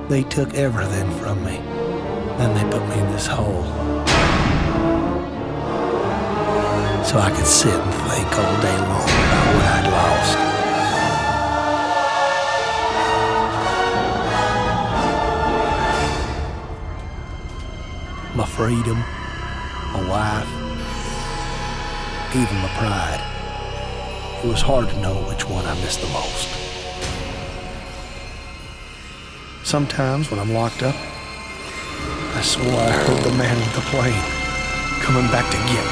They took everything from me. Then they put me in this hole. So I could sit and think all day long about what I'd lost. My freedom, my wife, even my pride. It was hard to know which one I missed the most. Sometimes when I'm locked up, I swore I heard the man with the plane coming back to get me.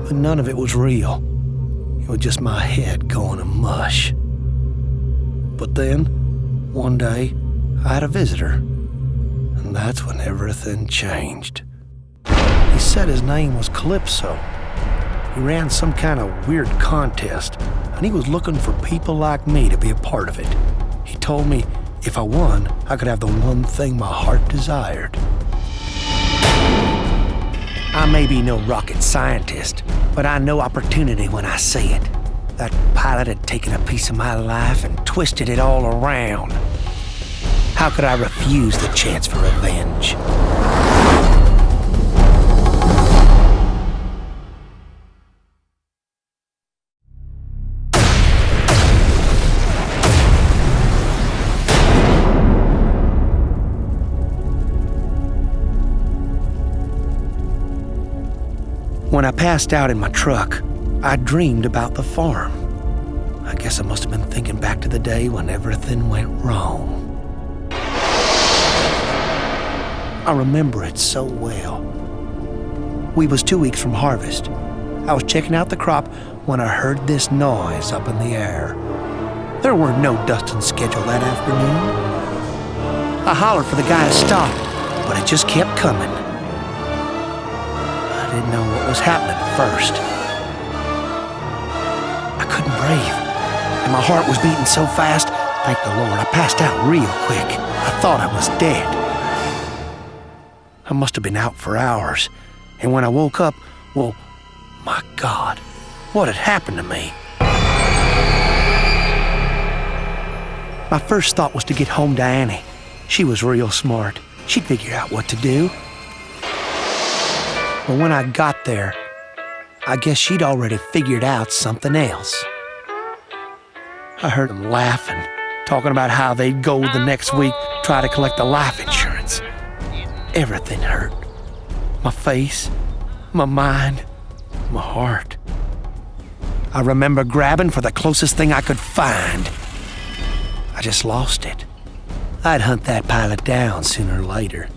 But none of it was real. It was just my head going to mush. But then, one day, I had a visitor, and that's when everything changed. He said his name was Calypso. He ran some kind of weird contest, and he was looking for people like me to be a part of it. He told me if I won, I could have the one thing my heart desired. I may be no rocket scientist, but I know opportunity when I see it. That pilot had taken a piece of my life and twisted it all around. How could I refuse the chance for revenge? When I passed out in my truck, I dreamed about the farm. I guess I must have been thinking back to the day when everything went wrong. I remember it so well. We was 2 weeks from harvest. I was checking out the crop when I heard this noise up in the air. There weren't no dusting schedule that afternoon. I hollered for the guy to stop, but it just kept coming. I didn't know what was happening at first. I couldn't breathe, and my heart was beating so fast, thank the Lord, I passed out real quick. I thought I was dead. I must have been out for hours, and when I woke up, well, my God, what had happened to me? My first thought was to get home to Annie. She was real smart. She'd figure out what to do. But when I got there, I guess she'd already figured out something else. I heard them laughing, talking about how they'd go the next week, try to collect the life insurance. Everything hurt. My face, my mind, my heart. I remember grabbing for the closest thing I could find. I just lost it. I'd hunt that pilot down sooner or later.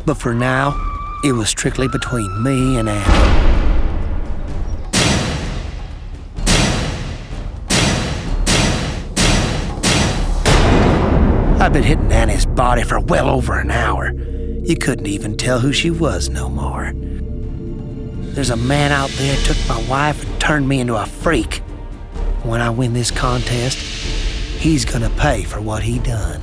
But for now, it was strictly between me and Annie. I'd been hitting Annie's body for well over an hour. You couldn't even tell who she was no more. There's a man out there took my wife and turned me into a freak. When I win this contest, he's gonna pay for what he done.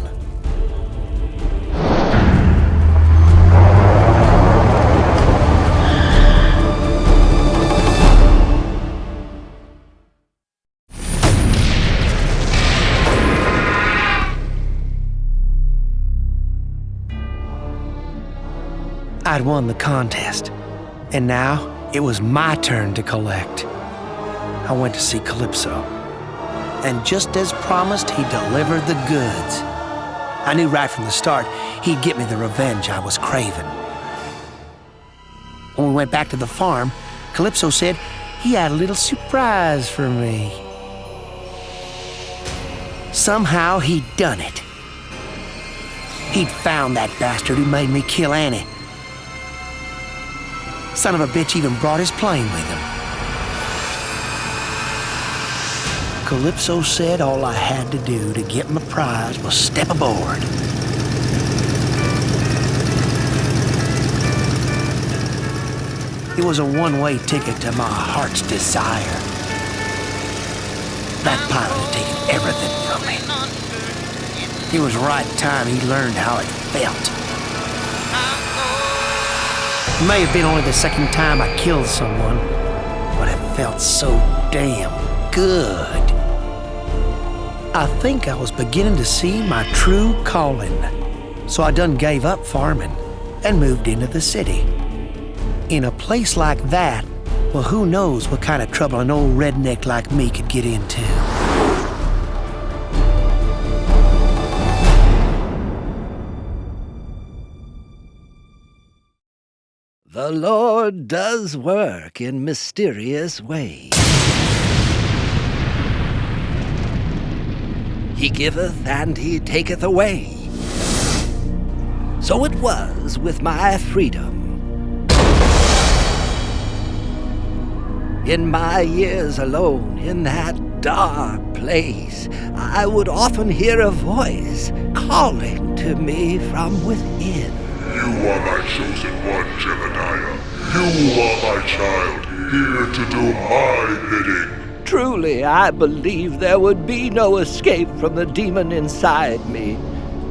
I'd won the contest, and now it was my turn to collect. I went to see Calypso, and just as promised, he delivered the goods. I knew right from the start he'd get me the revenge I was craving. When we went back to the farm, Calypso said he had a little surprise for me. Somehow he'd done it. He'd found that bastard who made me kill Annie. Son of a bitch even brought his plane with him. Calypso said all I had to do to get my prize was step aboard. It was a one-way ticket to my heart's desire. That pilot had taken everything from me. It was right time he learned how it felt. It may have been only the second time I killed someone, but it felt so damn good. I think I was beginning to see my true calling. So I done gave up farming and moved into the city. In a place like that, well, who knows what kind of trouble an old redneck like me could get into. The Lord does work in mysterious ways. He giveth and he taketh away. So it was with my freedom. In my years alone in that dark place, I would often hear a voice calling to me from within. You are my chosen one, Jebediah. You are my child, here to do my bidding. Truly, I believed there would be no escape from the demon inside me.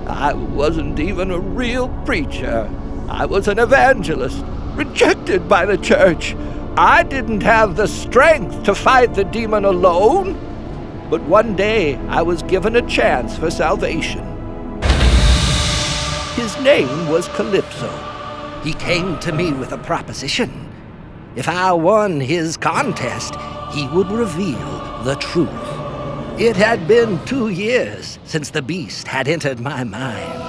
I wasn't even a real preacher. I was an evangelist, rejected by the church. I didn't have the strength to fight the demon alone. But one day, I was given a chance for salvation. His name was Calypso. He came to me with a proposition. If I won his contest, he would reveal the truth. It had been 2 years since the beast had entered my mind,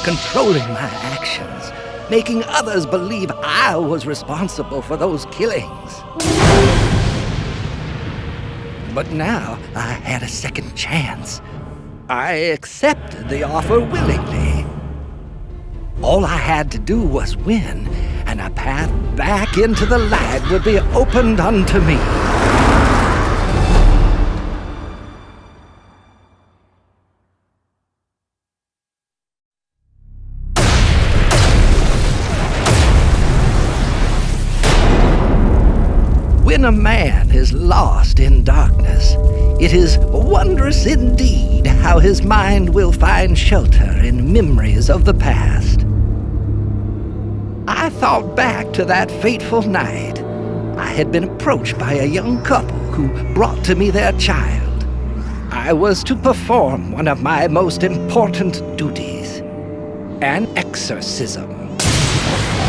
controlling my actions, making others believe I was responsible for those killings. But now I had a second chance. I accepted the offer willingly. All I had to do was win, and a path back into the light would be opened unto me. When a man is lost in darkness, it is wondrous indeed how his mind will find shelter in memories of the past. I thought back to that fateful night. I had been approached by a young couple who brought to me their child. I was to perform one of my most important duties, an exorcism.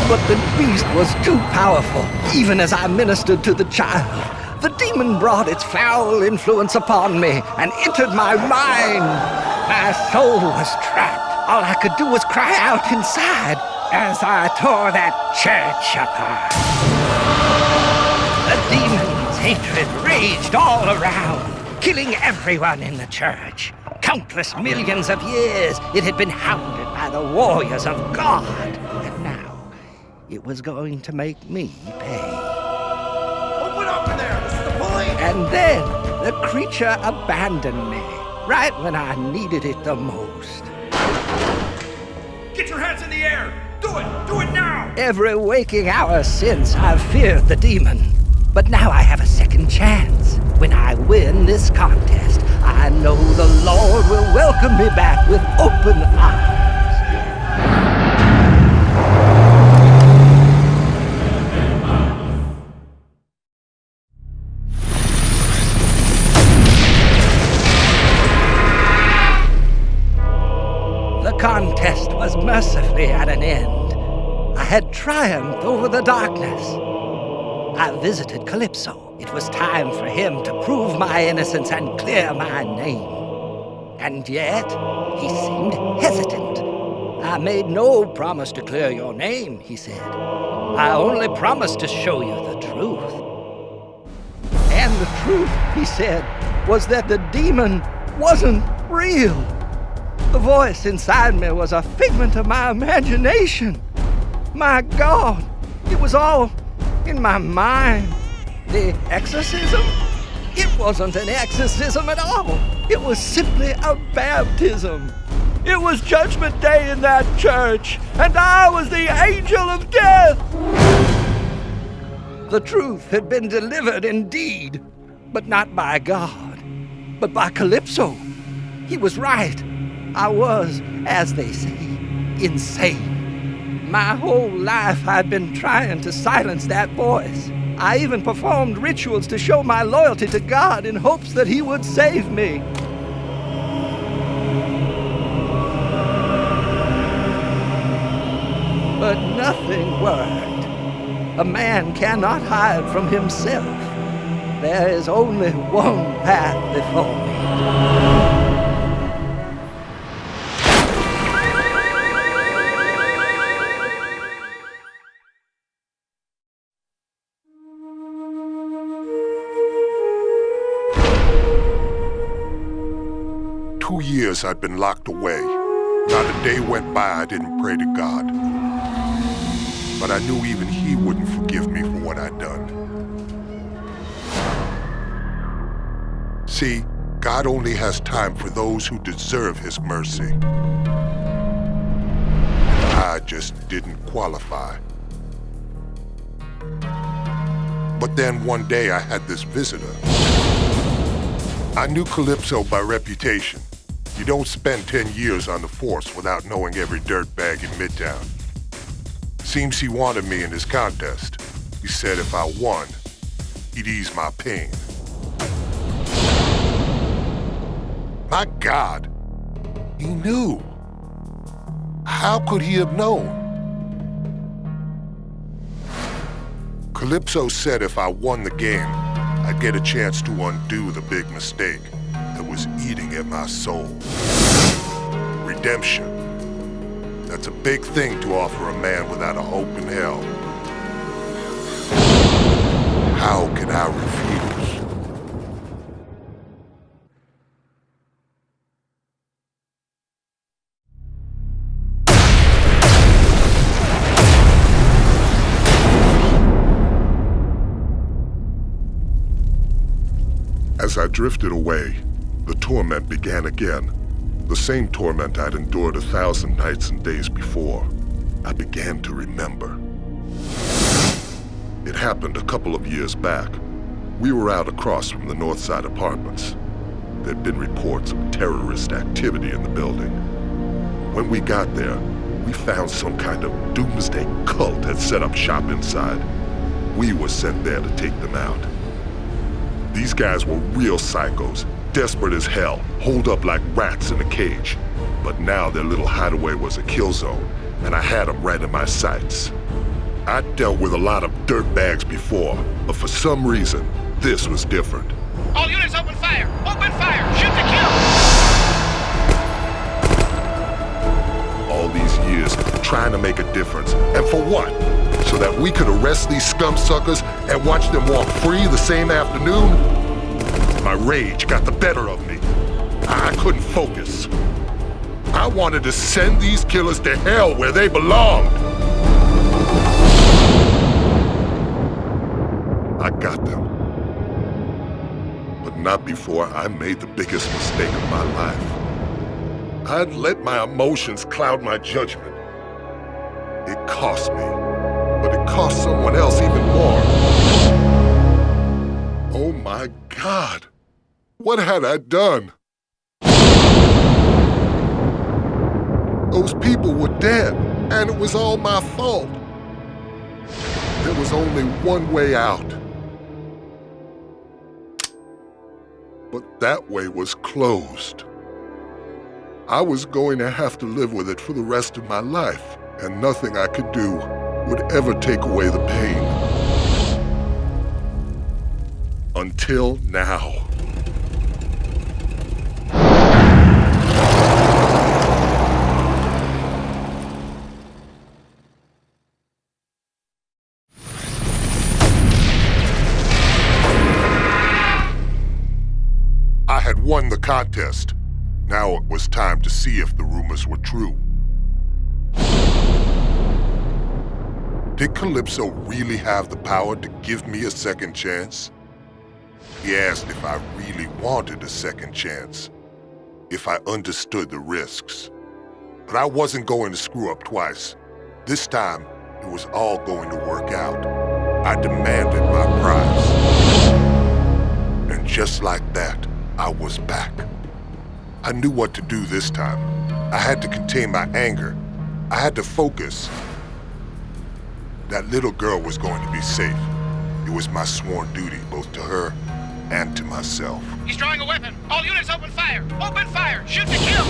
But the beast was too powerful, even as I ministered to the child. The demon brought its foul influence upon me and entered my mind. My soul was trapped. All I could do was cry out inside as I tore that church apart. The demon's hatred raged all around, killing everyone in the church. Countless millions of years it had been hounded by the warriors of God, and now it was going to make me pay. Open up in there! This is the police! And then the creature abandoned me, right when I needed it the most. Get your hands in the air! Do it! Do it now! Every waking hour since, I've feared the demon. But now I have a second chance. When I win this contest, I know the Lord will welcome me back with open arms. The contest was mercifully at an end. I had triumphed over the darkness. I visited Calypso. It was time for him to prove my innocence and clear my name. And yet, he seemed hesitant. I made no promise to clear your name, he said. I only promised to show you the truth. And the truth, he said, was that the demon wasn't real. The voice inside me was a figment of my imagination. My God, it was all in my mind. The exorcism? It wasn't an exorcism at all. It was simply a baptism. It was Judgment Day in that church, and I was the angel of death. The truth had been delivered indeed, but not by God, but by Calypso. He was right. I was, as they say, insane. My whole life I'd been trying to silence that voice. I even performed rituals to show my loyalty to God in hopes that He would save me. But nothing worked. A man cannot hide from himself. There is only one path before me. 2 years I'd been locked away. Not a day went by I didn't pray to God. But I knew even He wouldn't forgive me for what I'd done. See, God only has time for those who deserve His mercy. I just didn't qualify. But then one day I had this visitor. I knew Calypso by reputation. You don't spend 10 years on the force without knowing every dirtbag in Midtown. Seems he wanted me in his contest. He said if I won, he'd ease my pain. My God, he knew. How could he have known? Calypso said if I won the game, I'd get a chance to undo the big mistake that was eating at my soul. Redemption. That's a big thing to offer a man without a hope in hell. How can I refuse? As I drifted away, the torment began again. The same torment I'd endured 1,000 nights and days before. I began to remember. It happened a couple of years back. We were out across from the Northside Apartments. There'd been reports of terrorist activity in the building. When we got there, we found some kind of doomsday cult had set up shop inside. We were sent there to take them out. These guys were real psychos, desperate as hell, holed up like rats in a cage. But now their little hideaway was a kill zone, and I had them right in my sights. I'd dealt with a lot of dirtbags before, but for some reason, this was different. All units open fire! Open fire! Shoot to kill! All these years trying to make a difference, and for what? So that we could arrest these scum suckers and watch them walk free the same afternoon? My rage got the better of me. I couldn't focus. I wanted to send these killers to hell where they belonged. I got them. But not before I made the biggest mistake of my life. I'd let my emotions cloud my judgment. It cost me, but it cost someone else even more. Oh my God, what had I done? Those people were dead, and it was all my fault. There was only one way out. But that way was closed. I was going to have to live with it for the rest of my life, and nothing I could do would ever take away the pain. Until now. I had won the contest. Now it was time to see if the rumors were true. Did Calypso really have the power to give me a second chance? He asked if I really wanted a second chance, if I understood the risks. But I wasn't going to screw up twice. This time, it was all going to work out. I demanded my prize. And just like that, I was back. I knew what to do this time. I had to contain my anger. I had to focus. That little girl was going to be safe. It was my sworn duty, both to her and to myself. He's drawing a weapon. All units open fire. Open fire. Shoot to kill.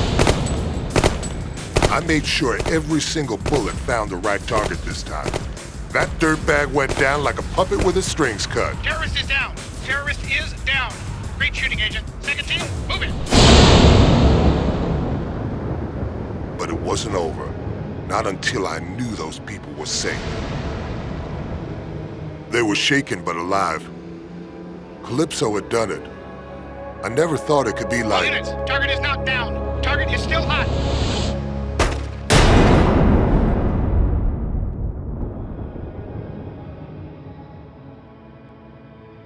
I made sure every single bullet found the right target this time. That dirtbag went down like a puppet with his strings cut. Terrorist is down. Terrorist is down. Great shooting, Agent. Second team, move it. But it wasn't over. Not until I knew those people were safe. They were shaken but alive. Calypso had done it. I never thought it could be All like... units, target is not down. Target is still hot.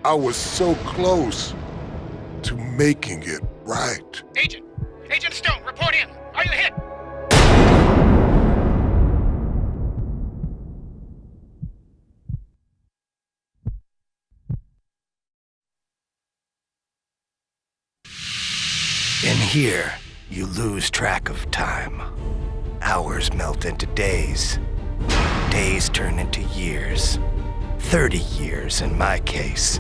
I was so close to making it right. Agent Stone, report in. Are you hit? In here, you lose track of time. Hours melt into days. Days turn into years. 30 years in my case.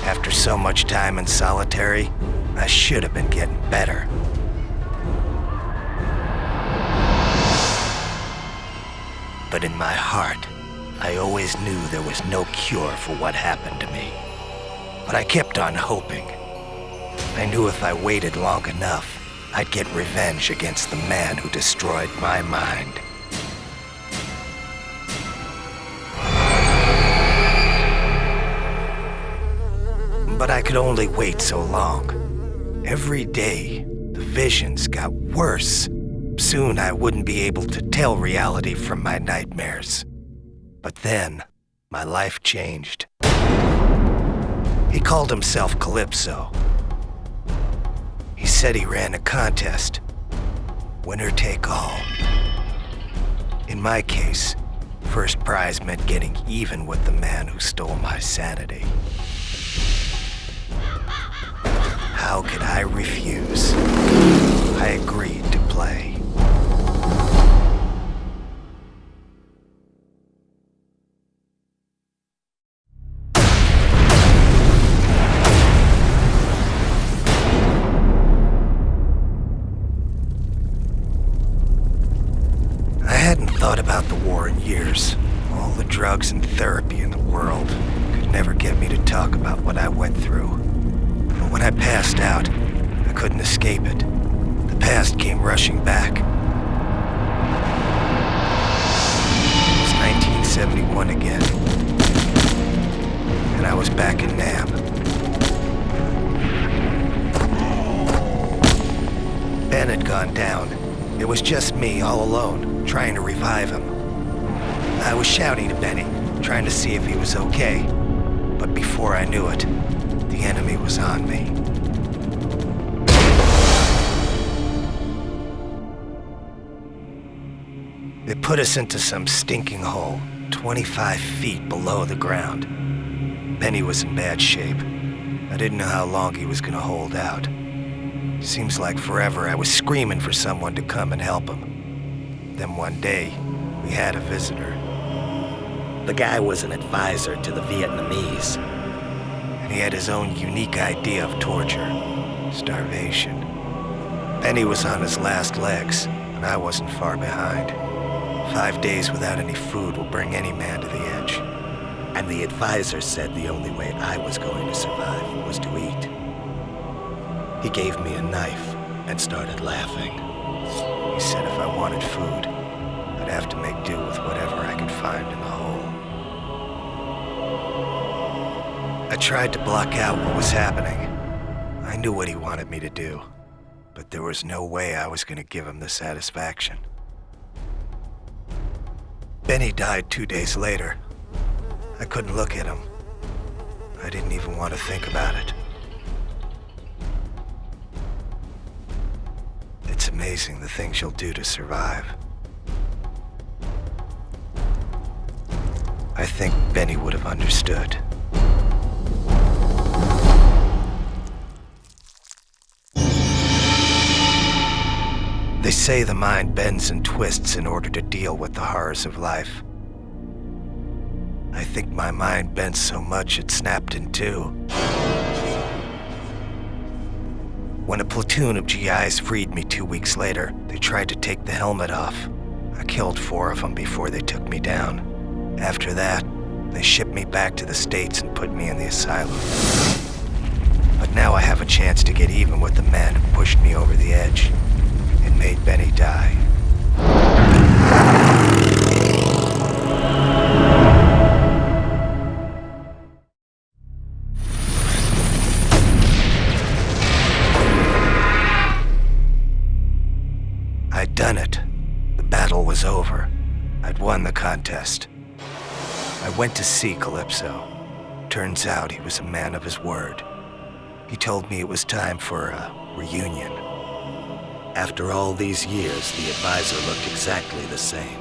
After so much time in solitary, I should have been getting better. But in my heart, I always knew there was no cure for what happened to me. But I kept on hoping. I knew if I waited long enough, I'd get revenge against the man who destroyed my mind. But I could only wait so long. Every day, the visions got worse. Soon I wouldn't be able to tell reality from my nightmares. But then, my life changed. He called himself Calypso. He said he ran a contest. Winner take all. In my case, first prize meant getting even with the man who stole my sanity. How could I refuse? I agreed to play. I hadn't thought about the war in years. All the drugs and therapy in the world could never get me to talk about what I went through. But when I passed out, I couldn't escape it. The past came rushing back. It was 1971 again. And I was back in Nam. Ben had gone down. It was just me all alone, trying to revive him. I was shouting to Benny, trying to see if he was okay. But before I knew it, the enemy was on me. They put us into some stinking hole, 25 feet below the ground. Benny was in bad shape. I didn't know how long he was gonna hold out. Seems like forever I was screaming for someone to come and help him. Then one day, we had a visitor. The guy was an advisor to the Vietnamese. And he had his own unique idea of torture, starvation. Benny was on his last legs, and I wasn't far behind. 5 days without any food will bring any man to the edge. And the advisor said the only way I was going to survive was to eat. He gave me a knife and started laughing. He said if I wanted food, I'd have to make do with whatever I could find in the hole. I tried to block out what was happening. I knew what he wanted me to do, but there was no way I was going to give him the satisfaction. Benny died 2 days later. I couldn't look at him. I didn't even want to think about it. It's amazing the things you'll do to survive. I think Benny would have understood. They say the mind bends and twists in order to deal with the horrors of life. I think my mind bent so much it snapped in two. When a platoon of GIs freed me 2 weeks later, they tried to take the helmet off. I killed 4 of them before they took me down. After that, they shipped me back to the States and put me in the asylum. But now I have a chance to get even with the man who pushed me over the edge and made Benny die. I'd done it. The battle was over. I'd won the contest. I went to see Calypso. Turns out he was a man of his word. He told me it was time for a reunion. After all these years, the advisor looked exactly the same.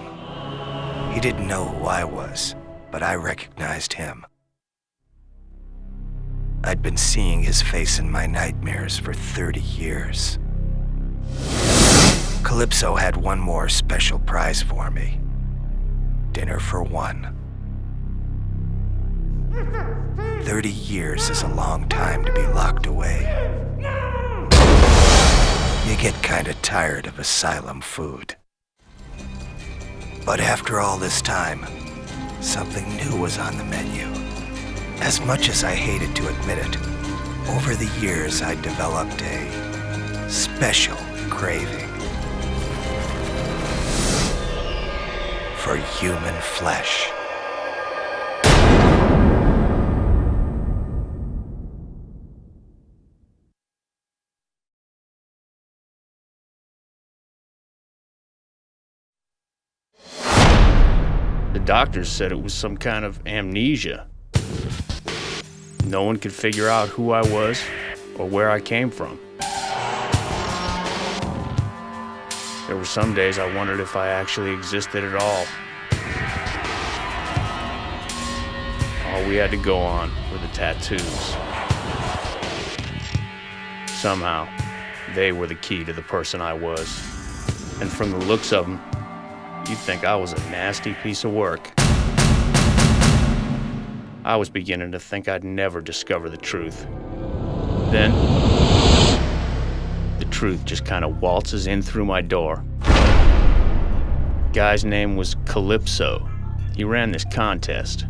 He didn't know who I was, but I recognized him. I'd been seeing his face in my nightmares for 30 years. Calypso had one more special prize for me. Dinner for one. 30 years is a long time to be locked away. You get kinda tired of asylum food. But after all this time, something new was on the menu. As much as I hated to admit it, over the years I developed a special craving for human flesh. The doctors said it was some kind of amnesia. No one could figure out who I was or where I came from. There were some days I wondered if I actually existed at all. All we had to go on were the tattoos. Somehow, they were the key to the person I was. And from the looks of them, you'd think I was a nasty piece of work. I was beginning to think I'd never discover the truth. Then, the truth just kind of waltzes in through my door. Guy's name was Calypso. He ran this contest.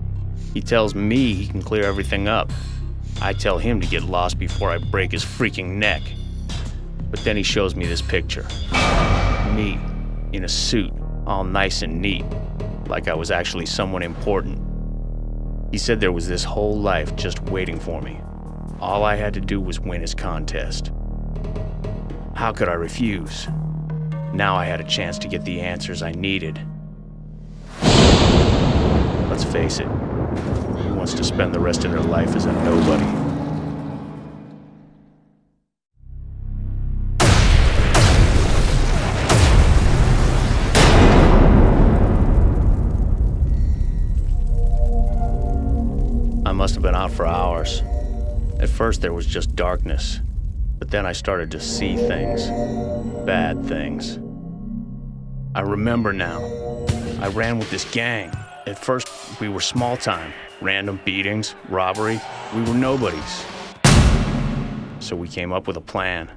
He tells me he can clear everything up. I tell him to get lost before I break his freaking neck. But then he shows me this picture. Me, in a suit, all nice and neat, like I was actually someone important. He said there was this whole life just waiting for me. All I had to do was win his contest. How could I refuse? Now I had a chance to get the answers I needed. Let's face it, who wants to spend the rest of their life as a nobody? I must have been out for hours. At first there was just darkness, but then I started to see things. Bad things. I remember now. I ran with this gang. At first we were small time. Random beatings, robbery. We were nobodies. So we came up with a plan.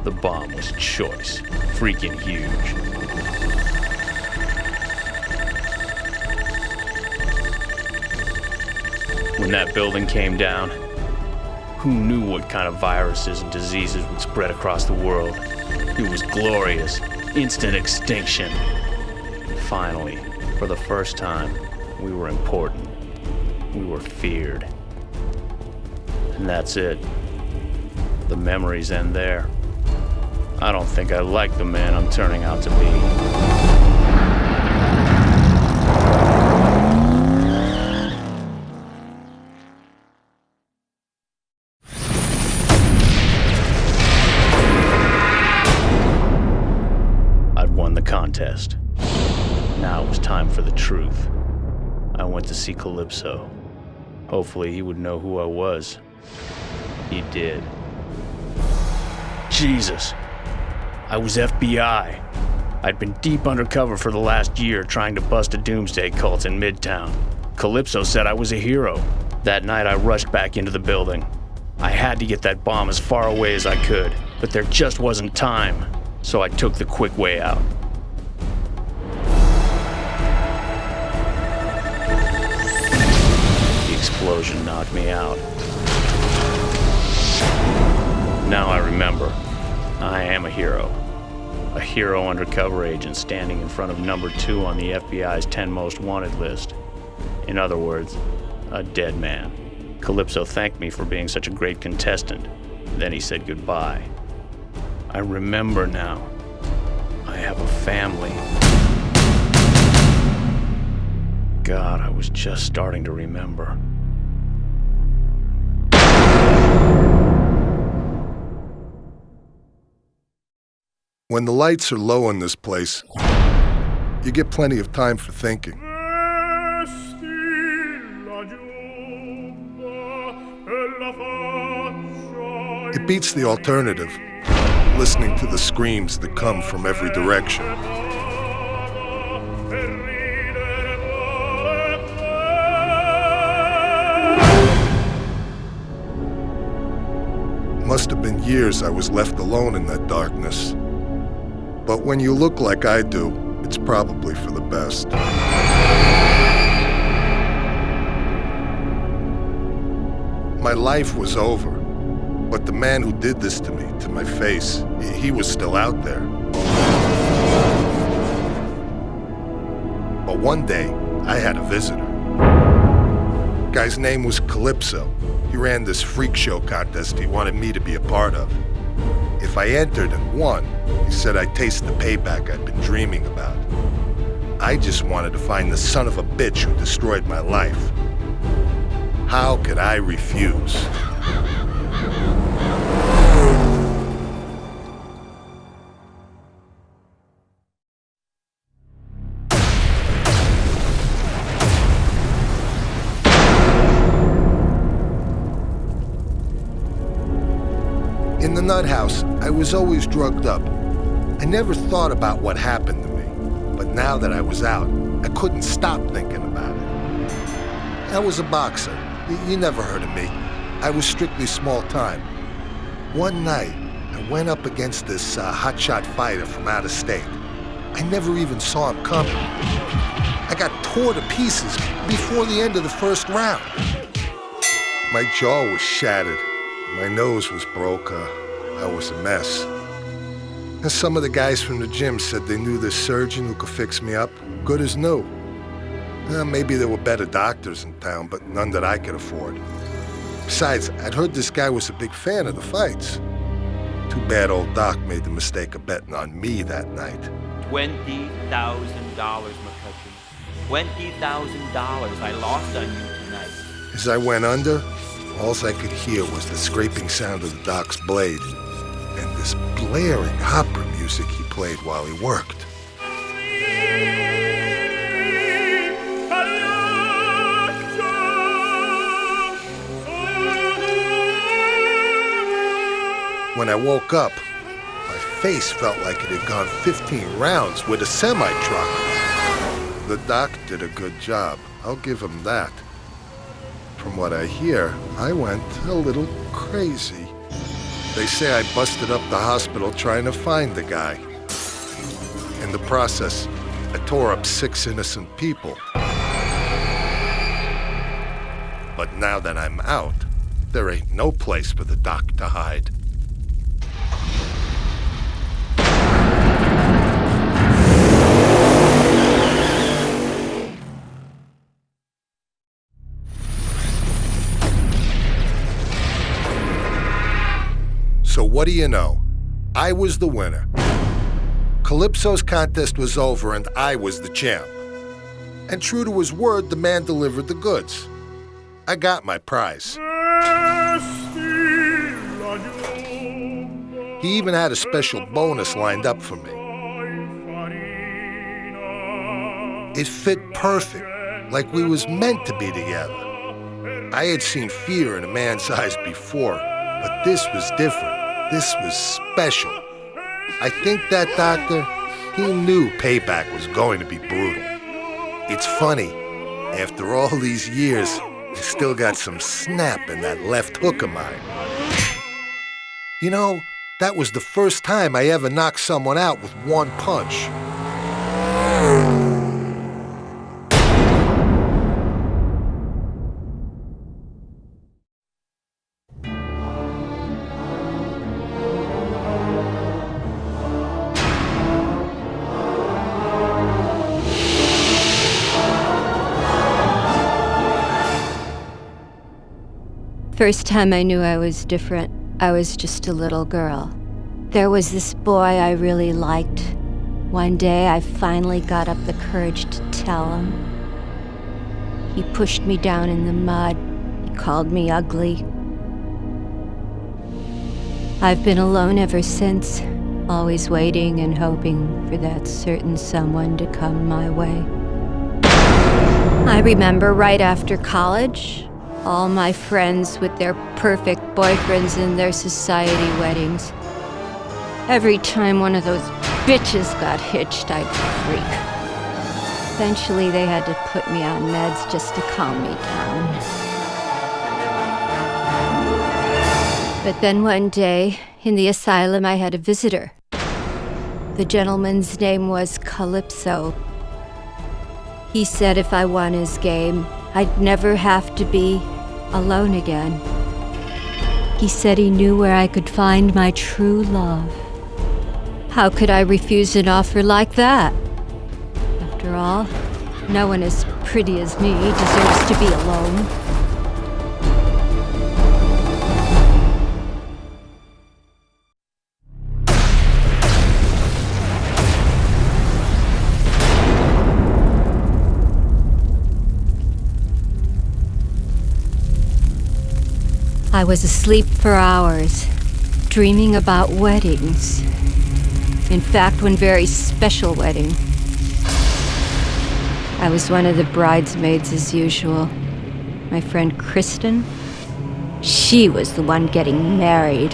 The bomb was choice. Freaking huge. When that building came down, who knew what kind of viruses and diseases would spread across the world? It was glorious, instant extinction. Finally, for the first time, we were important. We were feared. And that's it. The memories end there. I don't think I like the man I'm turning out to be. Contest. Now it was time for the truth. I went to see Calypso. Hopefully he would know who I was. He did. Jesus, I was FBI. I'd been deep undercover for the last year trying to bust a doomsday cult in Midtown. Calypso said I was a hero. That night I rushed back into the building. I had to get that bomb as far away as I could, but there just wasn't time, so I took the quick way out. The explosion knocked me out. Now I remember, I am a hero. A hero undercover agent standing in front of number 2 on the FBI's 10 most wanted list. In other words, a dead man. Calypso thanked me for being such a great contestant. Then he said goodbye. I remember now. I have a family. God, I was just starting to remember. When the lights are low in this place, you get plenty of time for thinking. It beats the alternative, listening to the screams that come from every direction. Must have been years I was left alone in that darkness. But when you look like I do, it's probably for the best. My life was over, but the man who did this to me, to my face, he was still out there. But one day, I had a visitor. Guy's name was Calypso. He ran this freak show contest he wanted me to be a part of. If I entered and won, he said I'd taste the payback I'd been dreaming about. I just wanted to find the son of a bitch who destroyed my life. How could I refuse? In the nut house, I was always drugged up. I never thought about what happened to me, but now that I was out, I couldn't stop thinking about it. I was a boxer. You never heard of me. I was strictly small time. One night, I went up against this hotshot fighter from out of state. I never even saw him coming. I got tore to pieces before the end of the first round. My jaw was shattered. My nose was broke. I was a mess. And some of the guys from the gym said they knew this surgeon who could fix me up, good as new. Maybe there were better doctors in town, but none that I could afford. Besides, I'd heard this guy was a big fan of the fights. Too bad old Doc made the mistake of betting on me that night. $20,000, McCutcheon. $20,000 I lost on you tonight. As I went under, all I could hear was the scraping sound of the Doc's blade and this blaring opera music he played while he worked. When I woke up, my face felt like it had gone 15 rounds with a semi-truck. The Doc did a good job. I'll give him that. From what I hear, I went a little crazy. They say I busted up the hospital trying to find the guy. In the process, I tore up 6 innocent people. But now that I'm out, there ain't no place for the Doc to hide. So what do you know? I was the winner. Calypso's contest was over and I was the champ. And true to his word, the man delivered the goods. I got my prize. He even had a special bonus lined up for me. It fit perfect, like we was meant to be together. I had seen fear in a man's eyes before, but this was different. This was special. I think that doctor, He knew payback was going to be brutal. It's funny, after all these years, I still got some snap in that left hook of mine. You know, that was the first time I ever knocked someone out with one punch. First time I knew I was different, I was just a little girl. There was this boy I really liked. One day I finally got up the courage to tell him. He pushed me down in the mud. He called me ugly. I've been alone ever since, always waiting and hoping for that certain someone to come my way. I remember right after college, all my friends with their perfect boyfriends and their society weddings. Every time one of those bitches got hitched, I'd freak. Eventually, they had to put me on meds just to calm me down. But then one day, in the asylum, I had a visitor. The gentleman's name was Calypso. He said if I won his game, I'd never have to be alone again. He said he knew where I could find my true love. How could I refuse an offer like that? After all, no one as pretty as me deserves to be alone. I was asleep for hours, dreaming about weddings. In fact, one very special wedding. I was one of the bridesmaids as usual. My friend Kristen, she was the one getting married.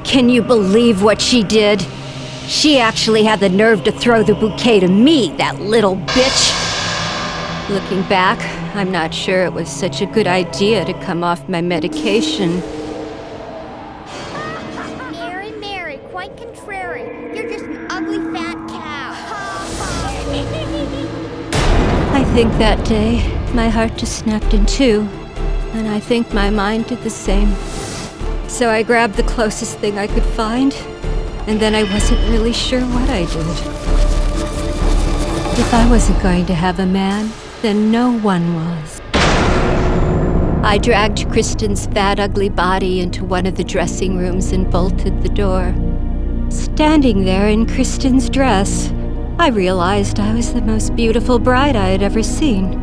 Can you believe what she did? She actually had the nerve to throw the bouquet to me, that little bitch. Looking back, I'm not sure it was such a good idea to come off my medication. Mary, Mary, quite contrary. You're just an ugly fat cow. I think that day, my heart just snapped in two, and I think my mind did the same. So I grabbed the closest thing I could find, and then I wasn't really sure what I did. If I wasn't going to have a man, then no one was. I dragged Kristen's fat, ugly body into one of the dressing rooms and bolted the door. Standing there in Kristen's dress, I realized I was the most beautiful bride I had ever seen.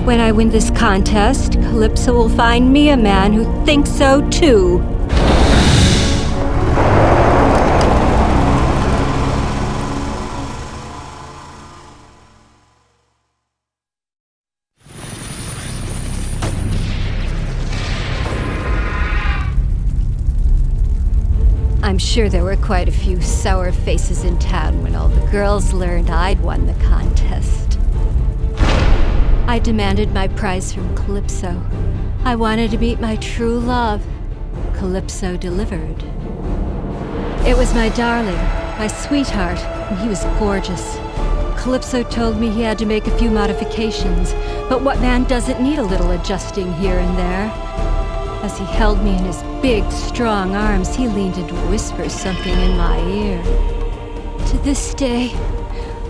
When I win this contest, Calypso will find me a man who thinks so too. I'm sure there were quite a few sour faces in town when all the girls learned I'd won the contest. I demanded my prize from Calypso. I wanted to meet my true love. Calypso delivered. It was my darling, my sweetheart, and he was gorgeous. Calypso told me he had to make a few modifications, but what man doesn't need a little adjusting here and there? As he held me in his big, strong arms, he leaned in to whisper something in my ear. To this day,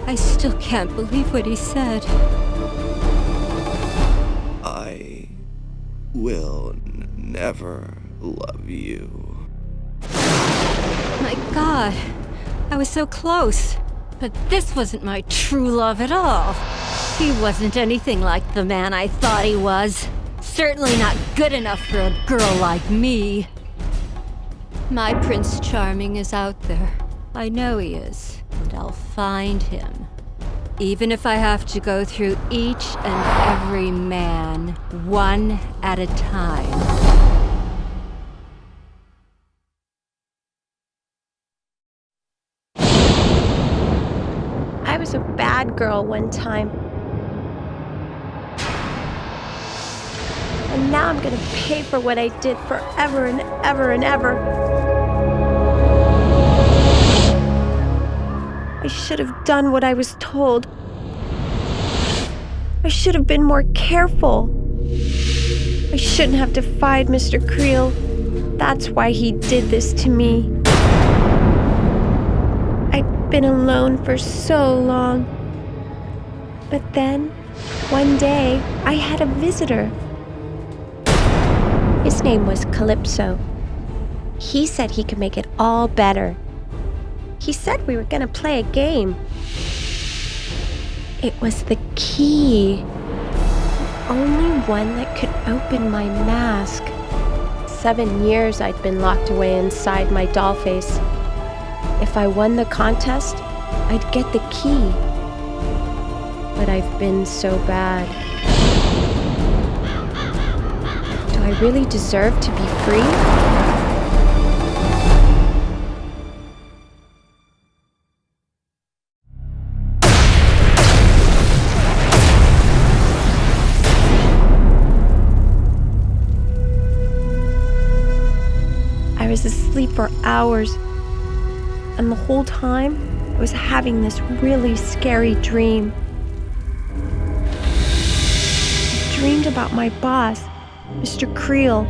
I still can't believe what he said. I will never love you. My God, I was so close. But this wasn't my true love at all. He wasn't anything like the man I thought he was. Certainly not good enough for a girl like me. My Prince Charming is out there. I know he is, and I'll find him. Even if I have to go through each and every man, one at a time. bad girl one time. And now I'm gonna pay for what I did forever and ever and ever. I should have done what I was told. I should have been more careful. I shouldn't have defied Mr. Creel. That's why he did this to me. I'd been alone for so long. But then, one day, I had a visitor. His name was Calypso. He said he could make it all better. He said we were gonna play a game. It was the key. The only one that could open my mask. 7 years I'd been locked away inside my doll face. If I won the contest, I'd get the key. But I've been so bad. Do I really deserve to be free? I was asleep for hours, and the whole time I was having this really scary dream. I dreamed about my boss, Mr. Creel,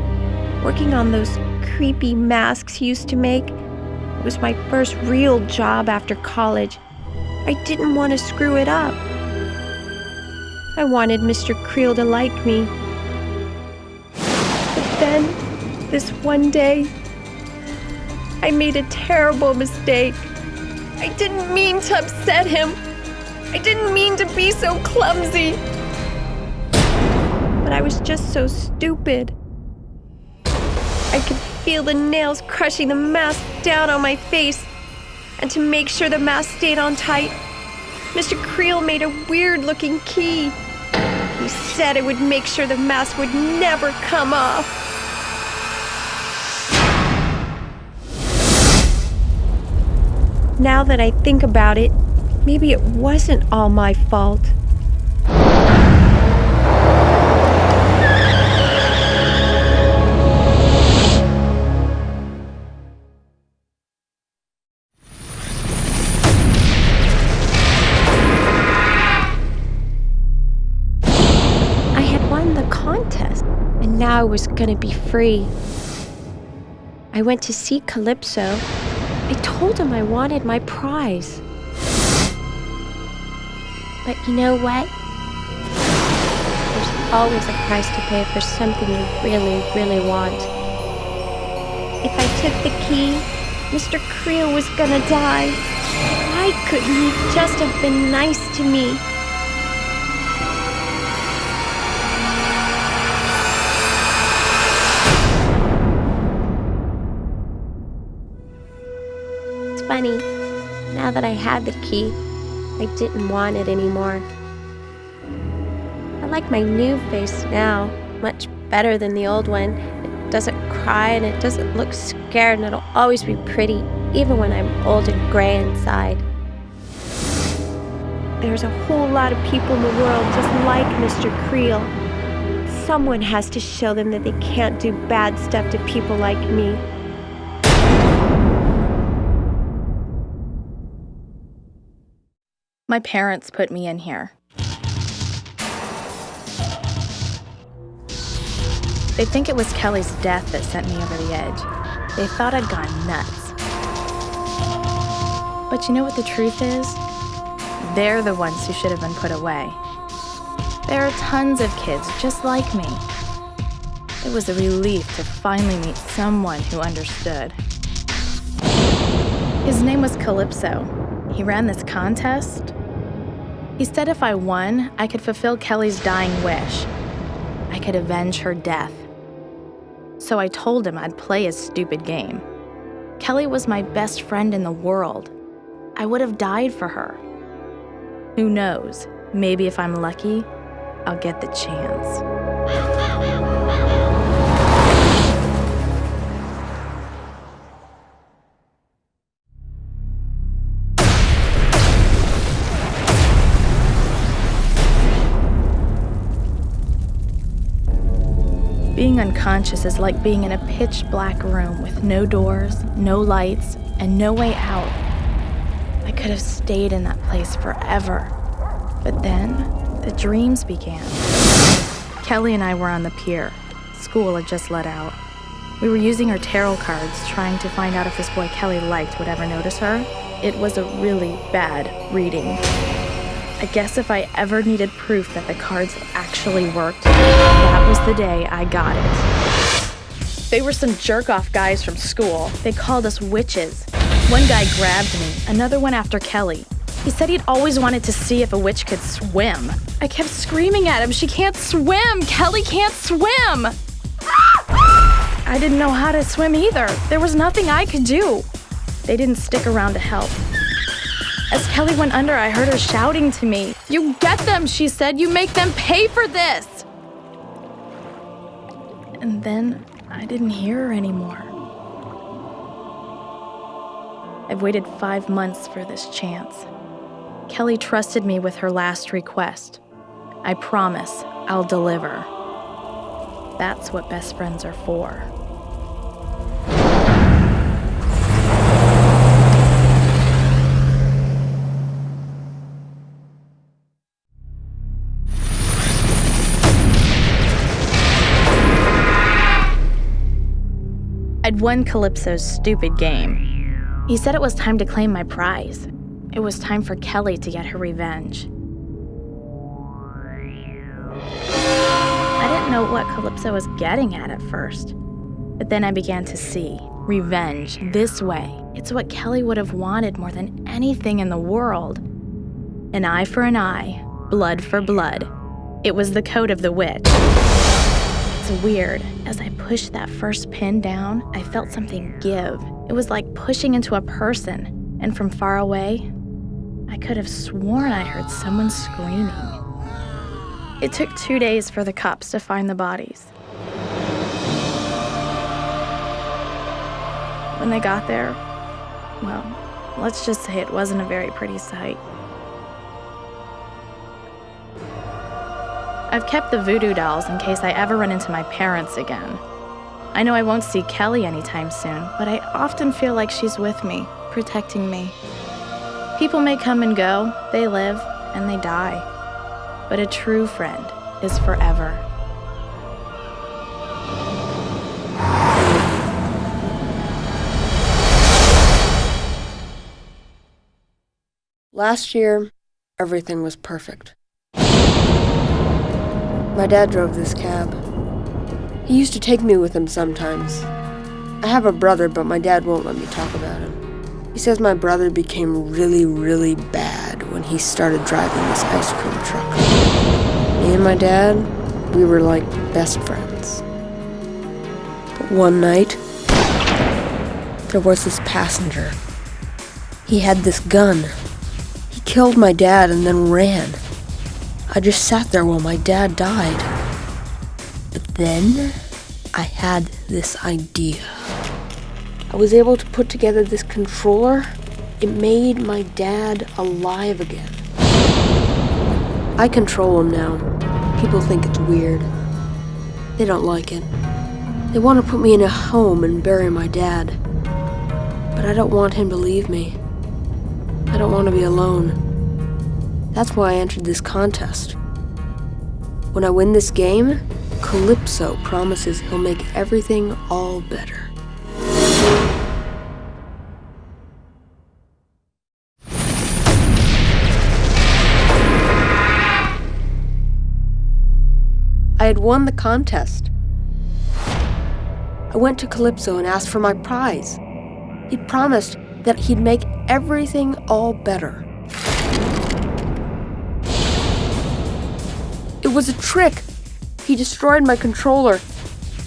working on those creepy masks he used to make. It was my first real job after college. I didn't want to screw it up. I wanted Mr. Creel to like me. But then, this one day, I made a terrible mistake. I didn't mean to upset him. I didn't mean to be so clumsy. But I was just so stupid. I could feel the nails crushing the mask down on my face. And to make sure the mask stayed on tight, Mr. Creel made a weird-looking key. He said it would make sure the mask would never come off. Now that I think about it, maybe it wasn't all my fault. I had won the contest, and now I was gonna be free. I went to see Calypso. I told him I wanted my prize. But you know what? There's always a price to pay for something you really, really want. If I took the key, Mr. Creel was gonna die. Why couldn't he just have been nice to me? Funny, now that I had the key, I didn't want it anymore. I like my new face now much better than the old one. It doesn't cry and it doesn't look scared, and it'll always be pretty, even when I'm old and gray inside. There's a whole lot of people in the world just like Mr. Creel. Someone has to show them that they can't do bad stuff to people like me. My parents put me in here. They think it was Kelly's death that sent me over the edge. They thought I'd gone nuts. But you know what the truth is? They're the ones who should have been put away. There are tons of kids just like me. It was a relief to finally meet someone who understood. His name was Calypso. He ran this contest. He said if I won, I could fulfill Kelly's dying wish. I could avenge her death. So I told him I'd play his stupid game. Kelly was my best friend in the world. I would have died for her. Who knows? Maybe if I'm lucky, I'll get the chance. Being unconscious is like being in a pitch-black room with no doors, no lights, and no way out. I could have stayed in that place forever. But then, the dreams began. Kelly and I were on the pier. School had just let out. We were using our tarot cards, trying to find out if this boy Kelly liked would ever notice her. It was a really bad reading. I guess if I ever needed proof that the cards actually worked, that was the day I got it. They were some jerk-off guys from school. They called us witches. One guy grabbed me, another went after Kelly. He said he'd always wanted to see if a witch could swim. I kept screaming at him, "She can't swim! Kelly can't swim!" I didn't know how to swim either. There was nothing I could do. They didn't stick around to help. As Kelly went under, I heard her shouting to me. "You get them," she said. "You make them pay for this." And then I didn't hear her anymore. I've waited 5 months for this chance. Kelly trusted me with her last request. I promise I'll deliver. That's what best friends are for. I'd won Calypso's stupid game. He said it was time to claim my prize. It was time for Kelly to get her revenge. I didn't know what Calypso was getting at first. But then I began to see revenge this way. It's what Kelly would have wanted more than anything in the world. An eye for an eye, blood for blood. It was the code of the witch. It's weird. As I pushed that first pin down, I felt something give. It was like pushing into a person. And from far away, I could have sworn I heard someone screaming. It took 2 days for the cops to find the bodies. When they got there, well, let's just say it wasn't a very pretty sight. I've kept the voodoo dolls in case I ever run into my parents again. I know I won't see Kelly anytime soon, but I often feel like she's with me, protecting me. People may come and go, they live, and they die. But a true friend is forever. Last year, everything was perfect. My dad drove this cab. He used to take me with him sometimes. I have a brother, but my dad won't let me talk about him. He says my brother became really, really bad when he started driving this ice cream truck. Me and my dad, we were like best friends. But one night, there was this passenger. He had this gun. He killed my dad and then ran. I just sat there while my dad died. But then, I had this idea. I was able to put together this controller. It made my dad alive again. I control him now. People think it's weird. They don't like it. They want to put me in a home and bury my dad. But I don't want him to leave me. I don't want to be alone. That's why I entered this contest. When I win this game, Calypso promises he'll make everything all better. I had won the contest. I went to Calypso and asked for my prize. He promised that he'd make everything all better. It was a trick. He destroyed my controller.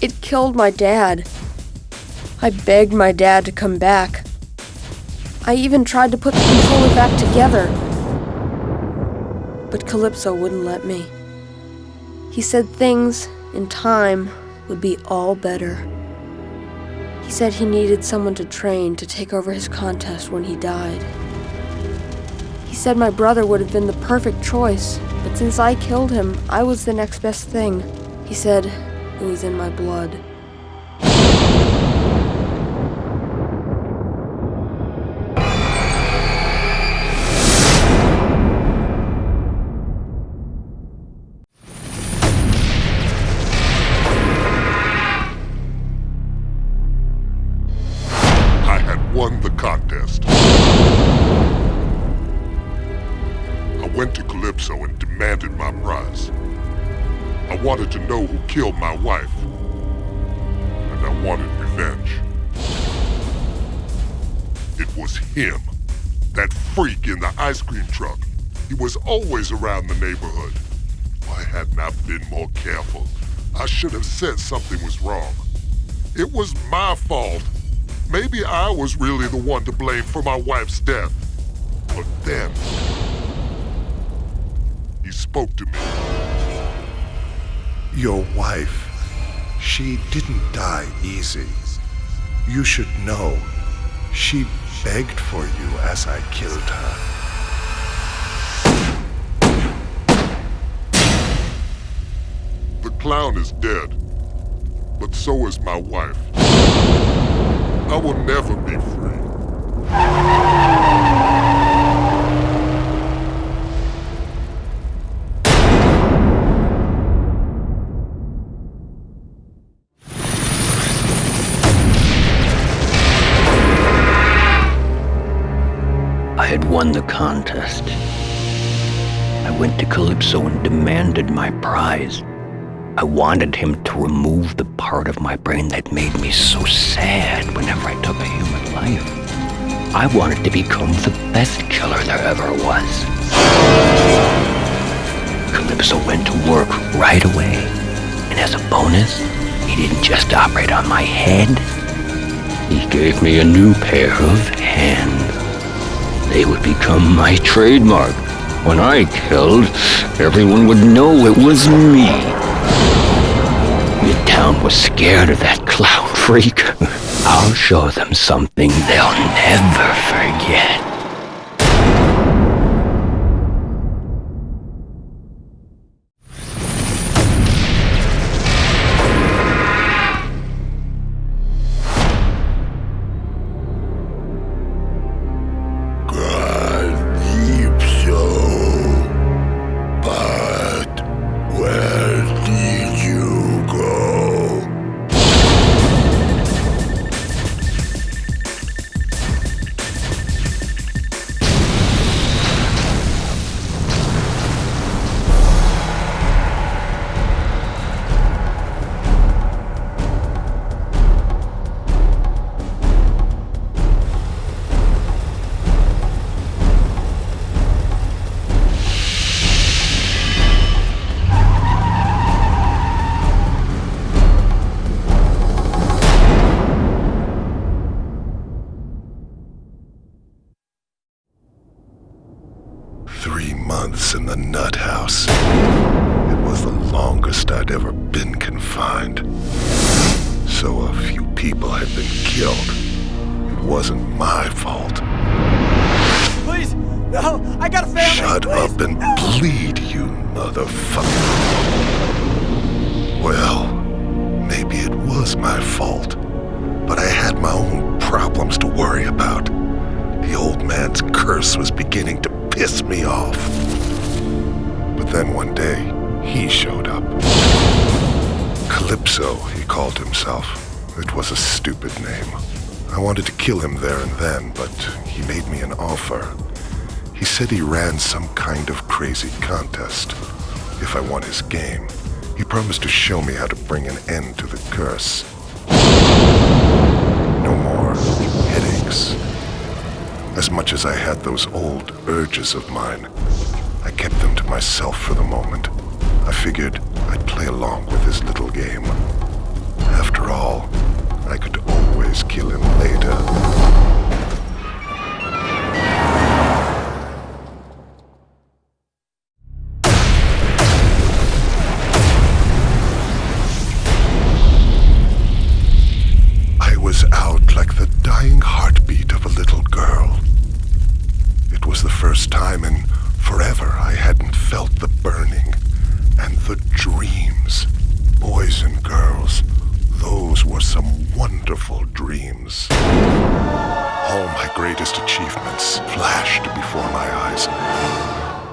It killed my dad. I begged my dad to come back. I even tried to put the controller back together. But Calypso wouldn't let me. He said things, in time, would be all better. He said he needed someone to train to take over his contest when he died. He said my brother would have been the perfect choice, but since I killed him, I was the next best thing. He said, It was in my blood. I had won the contest. I went to Calypso and demanded my prize. I wanted to know who killed my wife, and I wanted revenge. It was him, that freak in the ice cream truck. He was always around the neighborhood. Why hadn't I been more careful? I should have said something was wrong. It was my fault. Maybe I was really the one to blame for my wife's death. But then, he spoke to me. Your wife, she didn't die easy. You should know, she begged for you as I killed her. The clown is dead, but so is my wife. I will never be free. I had won the contest. I went to Calypso and demanded my prize. I wanted him to remove the part of my brain that made me so sad whenever I took a human life. I wanted to become the best killer there ever was. Calypso went to work right away, and as a bonus, he didn't just operate on my head. He gave me a new pair of hands. They would become my trademark. When I killed, everyone would know it was me. Midtown was scared of that clown freak. I'll show them something they'll never forget. In the nut house. It was the longest I'd ever been confined. So a few people had been killed. It wasn't my fault. Please, no, I got a family. Shut up and bleed, you motherfucker. Well, maybe it was my fault, but I had my own problems to worry about. The old man's curse was beginning to piss me off. But then one day, he showed up. Calypso, he called himself. It was a stupid name. I wanted to kill him there and then, but he made me an offer. He said he ran some kind of crazy contest. If I won his game, he promised to show me how to bring an end to the curse. No more headaches. As much as I had those old urges of mine, I kept them to myself for the moment. I figured I'd play along with his little game. After all, I could always kill him later. I was out like the dying heartbeat of a little girl. It was the first time in forever I hadn't felt the burning and the some wonderful dreams. All my greatest achievements flashed before my eyes.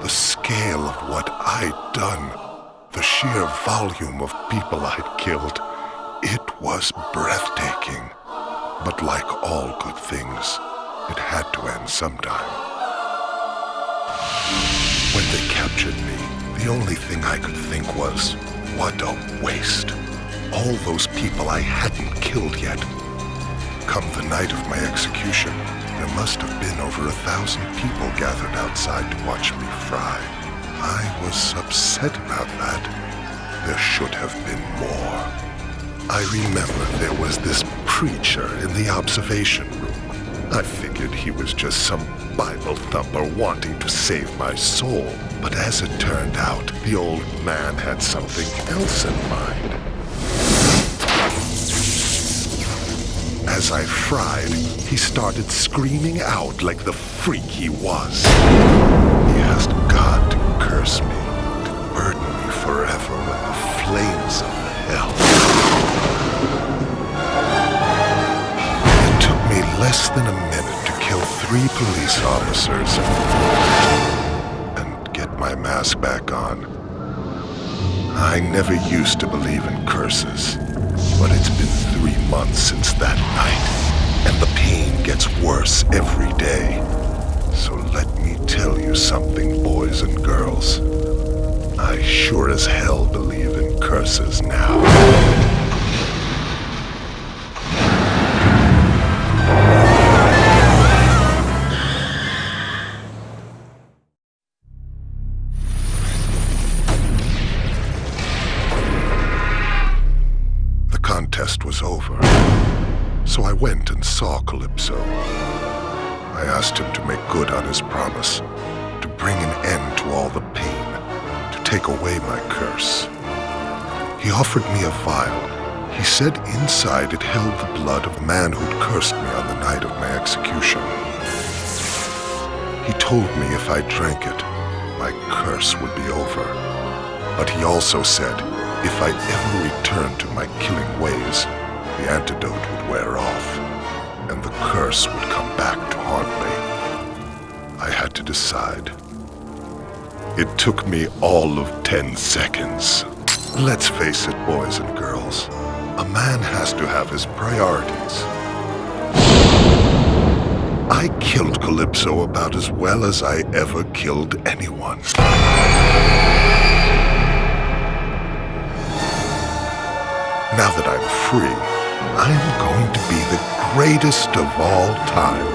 The scale of what I'd done, the sheer volume of people I'd killed, it was breathtaking. But like all good things, it had to end sometime. When they captured me, the only thing I could think was, what a waste. All those people I hadn't killed yet. Come the night of my execution, there must have been over 1,000 people gathered outside to watch me fry. I was upset about that. There should have been more. I remember there was this preacher in the observation room. I figured he was just some Bible thumper wanting to save my soul. But as it turned out, the old man had something else in mind. As I fried, he started screaming out like the freak he was. He asked God to curse me, to burden me forever with the flames of hell. It took me less than a minute to kill 3 police officers and get my mask back on. I never used to believe in curses, but it's been 3 months since that night, and the pain gets worse every day. So let me tell you something, boys and girls. I sure as hell believe in curses now. The contest was over, so I went and saw Calypso. I asked him to make good on his promise, to bring an end to all the pain, to take away my curse. He offered me a vial. He said inside it held the blood of a man who'd cursed me on the night of my execution. He told me if I drank it, my curse would be over. But he also said if I ever returned to my killing ways, the antidote would wear off, and the curse would come back to haunt me. I had to decide. It took me all of 10 seconds. Let's face it, boys and girls, a man has to have his priorities. I killed Calypso about as well as I ever killed anyone. Now that I'm free, I'm going to be the greatest of all time.